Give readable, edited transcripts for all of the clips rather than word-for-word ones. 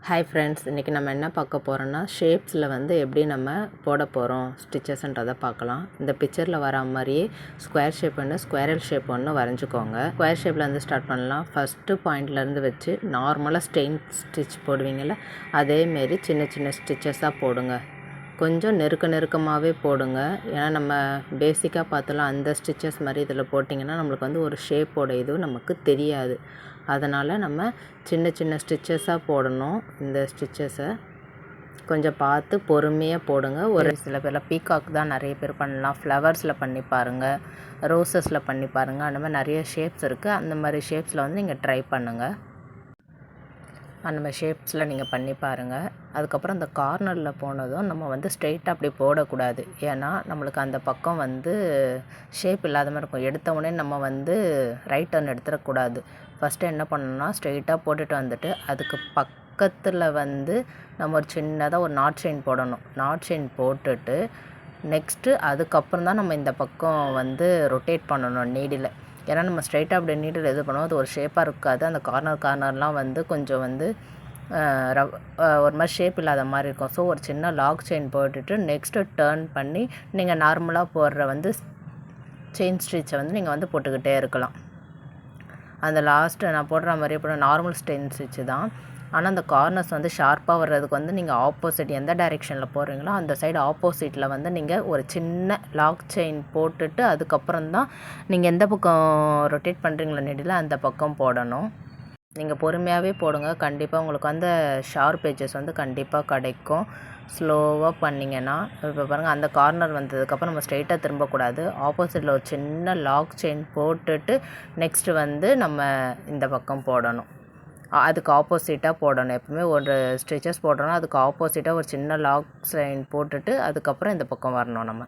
Hi friends, இன்றைக்கி நம்ம என்ன பார்க்க போகிறோன்னா ஷேப்ஸில் வந்து எப்படி நம்ம போட போகிறோம் ஸ்டிச்சஸ்ன்றதை பார்க்கலாம். இந்த பிக்சரில் வர மாதிரியே ஸ்கொயர் ஷேப் ஒன்று, ஸ்கொயரல் ஷேப் ஒன்று வரைஞ்சிக்கோங்க. ஸ்கொயர் ஷேப்லேருந்து ஸ்டார்ட் பண்ணலாம். ஃபஸ்ட்டு பாயிண்ட்லேருந்து வச்சு நார்மலாக ஸ்டெயின் ஸ்டிச் போடுவீங்கள்ல, அதேமாரி சின்ன சின்ன ஸ்டிச்சஸாக போடுங்க. கொஞ்சம் நெருக்கமாகவே போடுங்க. ஏன்னா நம்ம பேசிக்காக பார்த்தலாம் அந்த ஸ்டிச்சஸ் மாதிரி இதில் போட்டிங்கன்னா நம்மளுக்கு வந்து ஒரு ஷேப்போட இது நமக்கு தெரியாது. அதனால் நம்ம சின்ன சின்ன ஸ்டிச்சஸாக போடணும். இந்த ஸ்டிச்சஸை கொஞ்சம் பார்த்து பொறுமையாக போடுங்க. ஒரு சில பேரில் பீகாக் தான் நிறைய பேர் பண்ணலாம். ஃப்ளவர்ஸில் பண்ணி பாருங்கள், ரோசஸில் பண்ணி பாருங்கள். அந்த மாதிரி நிறைய ஷேப்ஸ் இருக்குது. அந்த மாதிரி ஷேப்ஸில் வந்து நீங்கள் ட்ரை பண்ணுங்கள். அந்த மாதிரி ஷேப்ஸில் நீங்கள் பண்ணி பாருங்கள். அதுக்கப்புறம் அந்த கார்னரில் போனதும் நம்ம வந்து ஸ்ட்ரெயிட்டாக அப்படி போடக்கூடாது. ஏன்னா நம்மளுக்கு அந்த பக்கம் வந்து ஷேப் இல்லாத மாதிரி இருக்கும். எடுத்தவுடனே நம்ம வந்து ரைட் டர்ன் எடுத்துடக்கூடாது. ஃபஸ்ட்டு என்ன பண்ணணும்னா ஸ்ட்ரெயிட்டாக போட்டுட்டு வந்துட்டு அதுக்கு பக்கத்தில் வந்து நம்ம ஒரு சின்னதாக ஒரு நாட் செயின் போடணும். நாட் செயின் போட்டுட்டு நெக்ஸ்ட்டு அதுக்கப்புறம் தான் நம்ம இந்த பக்கம் வந்து ரொட்டேட் பண்ணணும் நீடில். ஏன்னா நம்ம ஸ்ட்ரைட்டாக அப்படி நீடில் இது பண்ணுவோம், அது ஒரு ஷேப்பாக இருக்காது. அந்த கார்னர்லாம் வந்து கொஞ்சம் வந்து ஒரு மாதிரி ஷேப் இல்லாத மாதிரி இருக்கும். ஸோ ஒரு சின்ன லாக் செயின் போட்டுட்டு நெக்ஸ்ட்டு டர்ன் பண்ணி நீங்கள் நார்மலாக போடுற வந்து செயின் ஸ்டிச்சை வந்து நீங்கள் வந்து போட்டுக்கிட்டே இருக்கலாம். அந்த லாஸ்ட்டு நான் போடுற மாதிரி போட நார்மல் செயின் ஸ்டிச்சு தான். ஆனால் அந்த கார்னர்ஸ் வந்து ஷார்ப்பாக வர்றதுக்கு வந்து நீங்கள் ஆப்போசிட் எந்த டைரெக்ஷனில் போடுறீங்களோ அந்த சைடு ஆப்போசிட்டில் வந்து நீங்கள் ஒரு சின்ன லாக் செயின் போட்டுட்டு அதுக்கப்புறம் தான் நீங்கள் எந்த பக்கம் ரொட்டேட் பண்ணுறீங்களோ நீடில் அந்த பக்கம் போடணும். நீங்கள் பொறுமையாகவே போடுங்க. கண்டிப்பாக உங்களுக்கு வந்து ஷார்ப் எட்ஜஸ் வந்து கண்டிப்பாக கிடைக்கும். ஸ்லோவாக பண்ணிங்கன்னா இப்போ பாருங்கள், அந்த கார்னர் வந்ததுக்கப்புறம் நம்ம ஸ்ட்ரெயிட்டாக திரும்பக்கூடாது. ஆப்போசிட்டில் ஒரு சின்ன லாக் செயின் போட்டுட்டு நெக்ஸ்ட்டு வந்து நம்ம இந்த பக்கம் போடணும். அதுக்கு ஆப்போசிட்டாக போடணும். எப்பவுமே ஒரு ஸ்டிச்சஸ் போடுறோன்னா அதுக்கு ஆப்போசிட்டாக ஒரு சின்ன லாக் செயின் போட்டுட்டு அதுக்கப்புறம் இந்த பக்கம் வரணும். நம்ம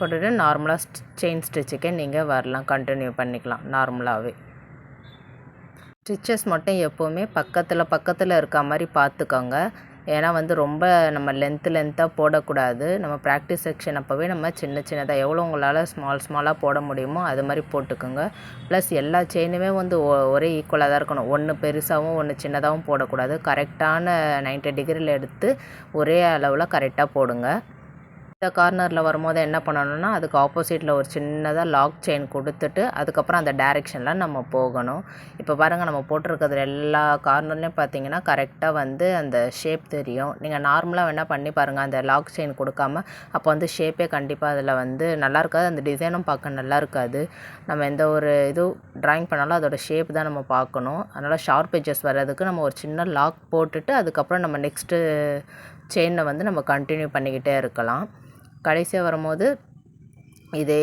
போட்டுட்டு நார்மலாக செயின் ஸ்டிச்சுக்கே நீங்கள் வரலாம், கண்டினியூ பண்ணிக்கலாம் நார்மலாகவே. ஸ்டிச்சஸ் மட்டும் எப்போவுமே பக்கத்தில் இருக்க மாதிரி பார்த்துக்கோங்க. ஏன்னா வந்து ரொம்ப நம்ம லென்த்தாக போடக்கூடாது. நம்ம ப்ராக்டிஸ் செக்ஷன் அப்போவே நம்ம சின்னதாக எவ்வளோ உங்களால் ஸ்மாலாக போட முடியுமோ அது மாதிரி போட்டுக்கோங்க. ப்ளஸ் எல்லா செயினுமே வந்து ஒரே ஈக்குவலாக தான் இருக்கணும். ஒன்று பெருசாகவும் ஒன்று சின்னதாகவும் போடக்கூடாது. கரெக்டான 90 டிகிரியில் எடுத்து ஒரே அளவில் கரெக்டாக போடுங்க. இந்த கார்னரில் வரும்போது என்ன பண்ணணும்னா அதுக்கு ஆப்போசிட்டில் ஒரு சின்னதாக லாக் செயின் கொடுத்துட்டு அதுக்கப்புறம் அந்த டைரெக்ஷனில் நம்ம போகணும். இப்போ பாருங்கள், நம்ம போட்டிருக்கிறது எல்லா கார்னர்லேயும் பார்த்தீங்கன்னா கரெக்டாக வந்து அந்த ஷேப் தெரியும். நீங்கள் நார்மலாக வேணால் பண்ணி பாருங்கள் அந்த லாக் செயின் கொடுக்காம. அப்போ வந்து ஷேப்பே கண்டிப்பாக அதில் வந்து நல்லா இருக்காது. அந்த டிசைனும் பார்க்க நல்லா இருக்காது. நம்ம எந்த ஒரு ட்ராயிங் பண்ணாலும் அதோட ஷேப் தான் நம்ம பார்க்கணும். அதனால் ஷார்ப் எட்ஜஸ் வர்றதுக்கு நம்ம ஒரு சின்ன லாக் போட்டுட்டு அதுக்கப்புறம் நம்ம நெக்ஸ்ட்டு செயினை வந்து நம்ம கண்டினியூ பண்ணிக்கிட்டே இருக்கலாம். கடைசியாக வரும்போது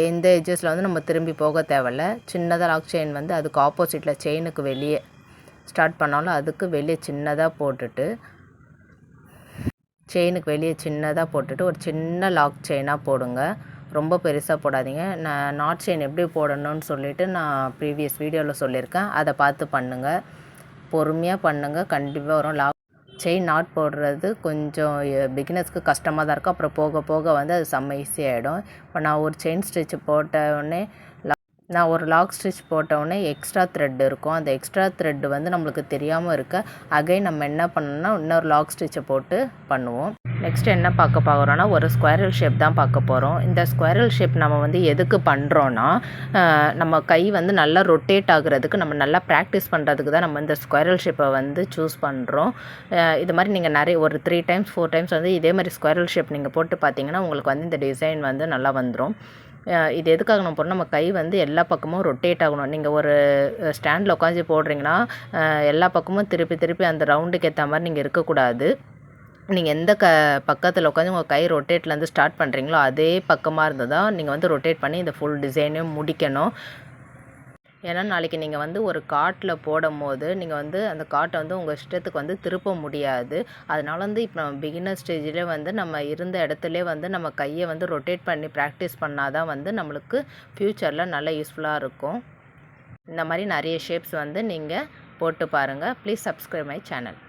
இந்த எட்ஜஸில் வந்து நம்ம திரும்பி போக தேவையில்ல. சின்னதாக லாக் செயின் வந்து அதுக்கு ஆப்போசிட்டில் செயினுக்கு வெளியே ஸ்டார்ட் பண்ணாலும் அதுக்கு வெளியே சின்னதாக போட்டுட்டு ஒரு சின்ன லாக் செயினாக போடுங்க. ரொம்ப பெருசாக போடாதீங்க. நான் நாட் செயின் எப்படி போடணும்னு சொல்லிவிட்டு நான் ப்ரீவியஸ் வீடியோவில் சொல்லியிருக்கேன். அதை பார்த்து பண்ணுங்கள். பொறுமையாக பண்ணுங்கள். கண்டிப்பாக வரும். செயின் நாட் போடுறது கொஞ்சம் பிகினர்ஸ்க்கு கஷ்டமாக தான் இருக்கும். அப்புறம் போக போக வந்து அது செம்ம ஈஸியாகிடும். இப்போ நான் ஒரு செயின் ஸ்டிச் போட்டவுடனே நான் ஒரு லாக் ஸ்டிச் போட்டவுடனே எக்ஸ்ட்ரா த்ரெட் இருக்கும். அந்த எக்ஸ்ட்ரா த்ரெட் வந்து நம்மளுக்கு தெரியாமல் இருக்க அகைன் நம்ம என்ன பண்ணணும்னா இன்னொரு லாக் ஸ்டிச்சை போட்டு பண்ணுவோம். நெக்ஸ்ட் என்ன பார்க்க போகிறோன்னா ஒரு ஸ்கொயரல் ஷேப் தான் பார்க்க போகிறோம். இந்த ஸ்கொயரல் ஷேப் நம்ம வந்து எதுக்கு பண்ணுறோன்னா நம்ம கை வந்து நல்லா ரொட்டேட் ஆகுறதுக்கு, நம்ம நல்லா ப்ராக்டிஸ் பண்ணுறதுக்கு தான் நம்ம இந்த ஸ்கொயரல் ஷேப்பை வந்து சூஸ் பண்ணுறோம். இது மாதிரி நீங்கள் நிறைய ஒரு 3 டைம்ஸ் 4 டைம்ஸ் வந்து இதே மாதிரி ஸ்கொயரல் ஷேப் நீங்கள் போட்டு பார்த்தீங்கன்னா உங்களுக்கு வந்து இந்த டிசைன் வந்து நல்லா வந்துடும். இது எதுக்காக நம்ம போகிறோம், நம்ம கை வந்து எல்லா பக்கமும் ரொட்டேட் ஆகணும். நீங்கள் ஒரு ஸ்டாண்டில் உட்காந்து போடுறீங்கன்னா எல்லா பக்கமும் திருப்பி அந்த ரவுண்டுக்கு ஏற்ற மாதிரி நீங்கள் இருக்கக்கூடாது. நீங்கள் எந்த பக்கத்தில் உட்காந்து உங்கள் கை ரொட்டேட்லேருந்து ஸ்டார்ட் பண்ணுறீங்களோ அதே பக்கமாக இருந்து தான் நீங்கள் வந்து ரொட்டேட் பண்ணி இந்த ஃபுல் டிசைனையும் முடிக்கணும். ஏன்னா நாளைக்கு நீங்கள் வந்து ஒரு காட்டில் போடும்போது நீங்கள் வந்து அந்த காட்டை வந்து உங்கள் இஷ்டத்துக்கு வந்து திருப்ப முடியாது. அதனால வந்து இப்போ நம்ம பிகினர் ஸ்டேஜ்லேயே வந்து நம்ம இருந்த இடத்துலே வந்து நம்ம கையை வந்து ரொட்டேட் பண்ணி ப்ராக்டிஸ் பண்ணால் தான் வந்து நம்மளுக்கு ஃப்யூச்சரில் நல்லா யூஸ்ஃபுல்லாக இருக்கும். இந்த மாதிரி நிறைய ஷேப்ஸ் வந்து நீங்கள் போட்டு பாருங்கள். Please subscribe my channel.